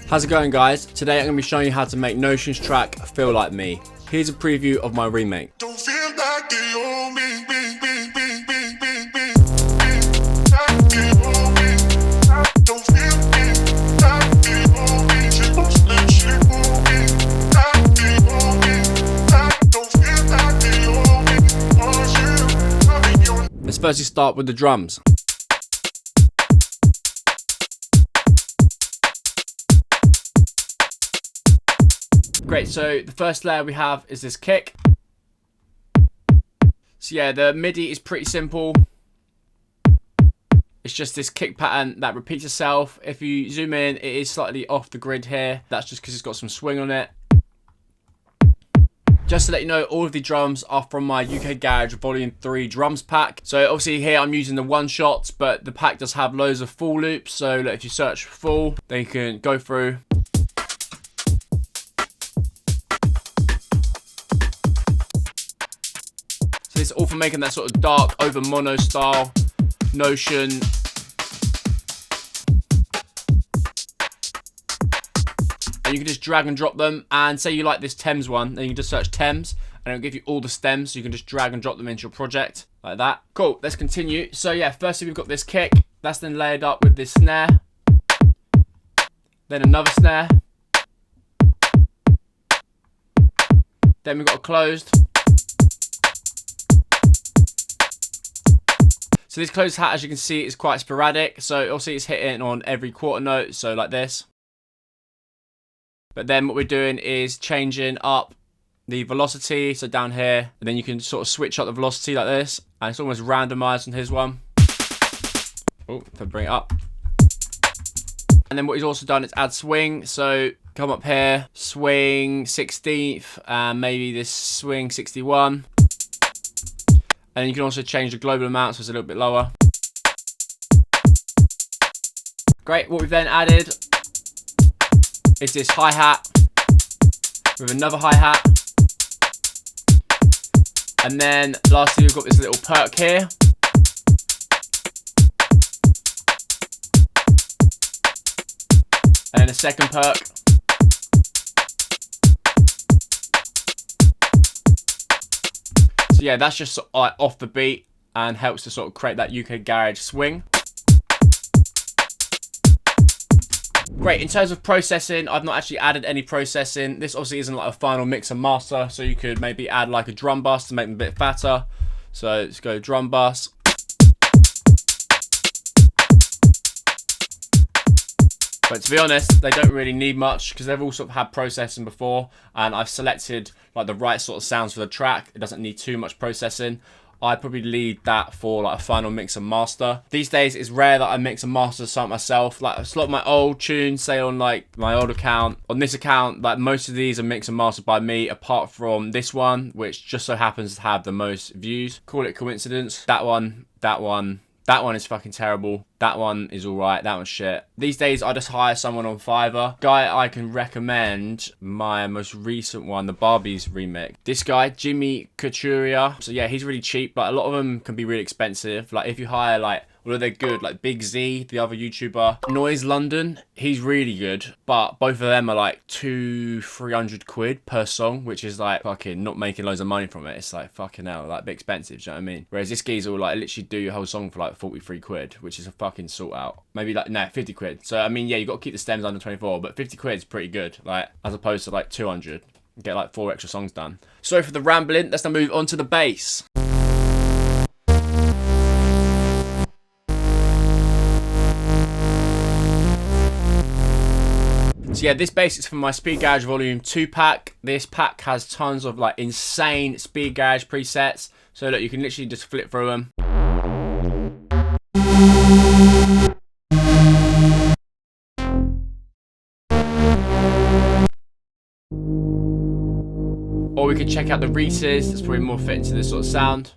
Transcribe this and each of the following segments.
How's it going, guys? Today I'm going to be showing you how to make Notion's track Feel Like Me. Here's a preview of my remake. Don't feel like you owe me. Don't feel like you owe me. Just let you owe me. Like you owe me. Don't feel like you owe me. Want you. Let's firstly start with the drums. Great, so the first layer we have is this kick. So yeah, the MIDI is pretty simple. It's just this kick pattern that repeats itself. If you zoom in, it is slightly off the grid here. That's just because it's got some swing on it. Just to let you know, all of the drums are from my UKG Volume 3 drums pack. So obviously here I'm using the one shots, but the pack does have loads of full loops. So if you search for full, then you can go through. So this is all for making that sort of dark over mono style Notion. And you can just drag and drop them, and say you like this Thames one, then you can just search Thames and it'll give you all the stems, so you can just drag and drop them into your project like that. Cool, let's continue. So yeah, firstly we've got this kick, that's then layered up with this snare, then another snare, then we've got a closed. So this closed hat, as you can see, is quite sporadic, so obviously it's hitting on every quarter note, so like this. But then what we're doing is changing up the velocity, so down here, and then you can sort of switch up the velocity like this, and it's almost randomized on his one. Oh, if I bring it up. And then what he's also done is add swing, so come up here, swing 16th, and maybe this swing 61. And you can also change the global amount, so it's a little bit lower. Great, what we've then added is this hi-hat with another hi-hat. And then lastly we've got this little perk here. And then a second perk. So yeah, that's just sort of like off the beat and helps to sort of create that UKG swing. Great, in terms of processing, I've not actually added any processing. This obviously isn't like a final mix and master, so you could maybe add like a drum bus to make them a bit fatter. So let's go drum bus. But to be honest, they don't really need much because they've all sort of had processing before, and I've selected like the right sort of sounds for the track. It doesn't need too much processing. I'd probably leave that for like a final mix and master. These days it's rare that I mix and master something myself. Like a lot of my old tunes, say on like my old account, on this account, like most of these are mixed and mastered by me, apart from this one, which just so happens to have the most views. Call it coincidence. That one is fucking terrible. That one is alright, that one's shit. These days I just hire someone on Fiverr. Guy I can recommend, my most recent one, the Barbie's remix. This guy, Jimmy Couturier. So yeah, he's really cheap, but a lot of them can be really expensive. Like if you hire like, although they're good, like Big Z, the other YouTuber, Noise London, he's really good, but both of them are like 200-300 quid per song, which is like fucking not making loads of money from it. It's like fucking hell, like a bit expensive, do you know what I mean? Whereas this geezer will like literally do your whole song for like 43 quid, which is a fucking sort out. Maybe like, no, 50 quid. So I mean, yeah, you got to keep the stems under 24, but 50 quid is pretty good, like as opposed to like 200. Get like 4 extra songs done. Sorry for the rambling, let's now move on to the bass. So yeah, this bass is from my UKG Volume 2 pack. This pack has tons of like insane UKG presets. So look, you can literally just flip through them. Or we could check out the Reese's, that's probably more fitting to this sort of sound.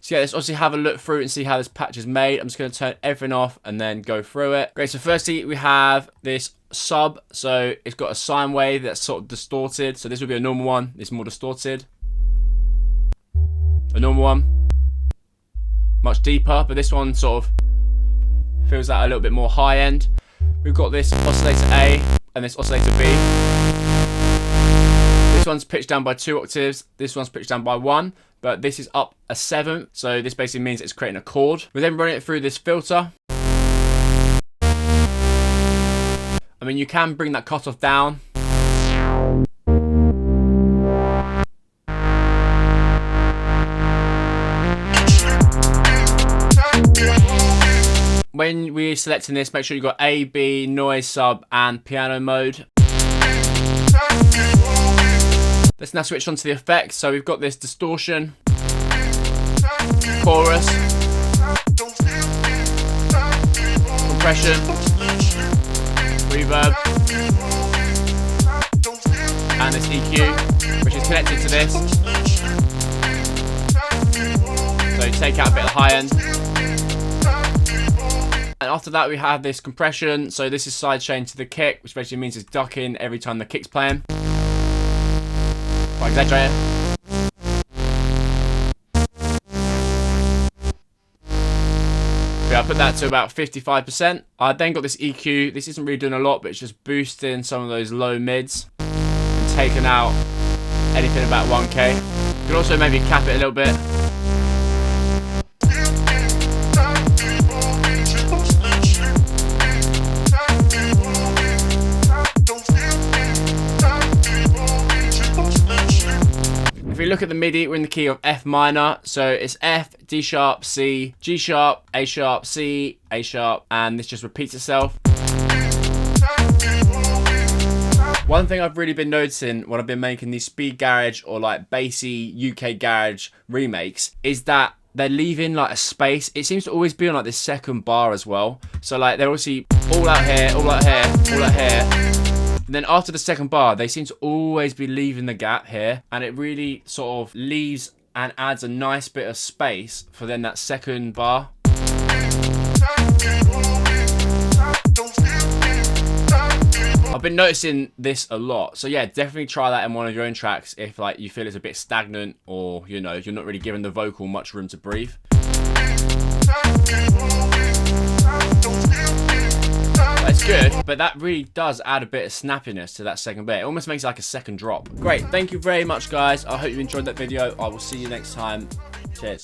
So yeah, let's obviously have a look through and see how this patch is made. I'm just going to turn everything off and then go through it. Great, so firstly we have this sub, so it's got a sine wave that's sort of distorted. So this would be a normal one. It's more distorted. A normal one, much deeper, but this one sort of feels that a little bit more high end. We've got this oscillator A and this oscillator B. This one's pitched down by 2 octaves. This one's pitched down by 1, but this is up a 7th. So this basically means it's creating a chord. We then run it through this filter. I mean, you can bring that cutoff down. When we're selecting this, make sure you've got A, B, noise, sub, and piano mode. Let's now switch on to the effects. So we've got this distortion, chorus, compression, reverb, and this EQ, which is connected to this. So you take out a bit of the high end. And after that we have this compression, so this is sidechain to the kick, which basically means it's ducking every time the kick's playing. Quite exaggerated. Yeah, I put that to about 55%. I then got this EQ, this isn't really doing a lot, but it's just boosting some of those low mids and taking out anything about 1K. You can also maybe cap it a little bit. If we look at the MIDI, we're in the key of F minor, so it's F, D sharp, C, G sharp, A sharp, C, A sharp, and this just repeats itself. One thing I've really been noticing when I've been making these speed garage or like bassy UK garage remakes is that they're leaving like a space. It seems to always be on like this second bar as well. So like they're obviously all out here, all out here, all out here. And then after the second bar, they seem to always be leaving the gap here, and it really sort of leaves and adds a nice bit of space for then that second bar. I've been noticing this a lot, so yeah, definitely try that in one of your own tracks if like you feel it's a bit stagnant, or you know, you're not really giving the vocal much room to breathe. It's good, but that really does add a bit of snappiness to that second bit. It almost makes it like a second drop. Great, thank you very much guys. I hope you enjoyed that video. I will see you next time. Cheers.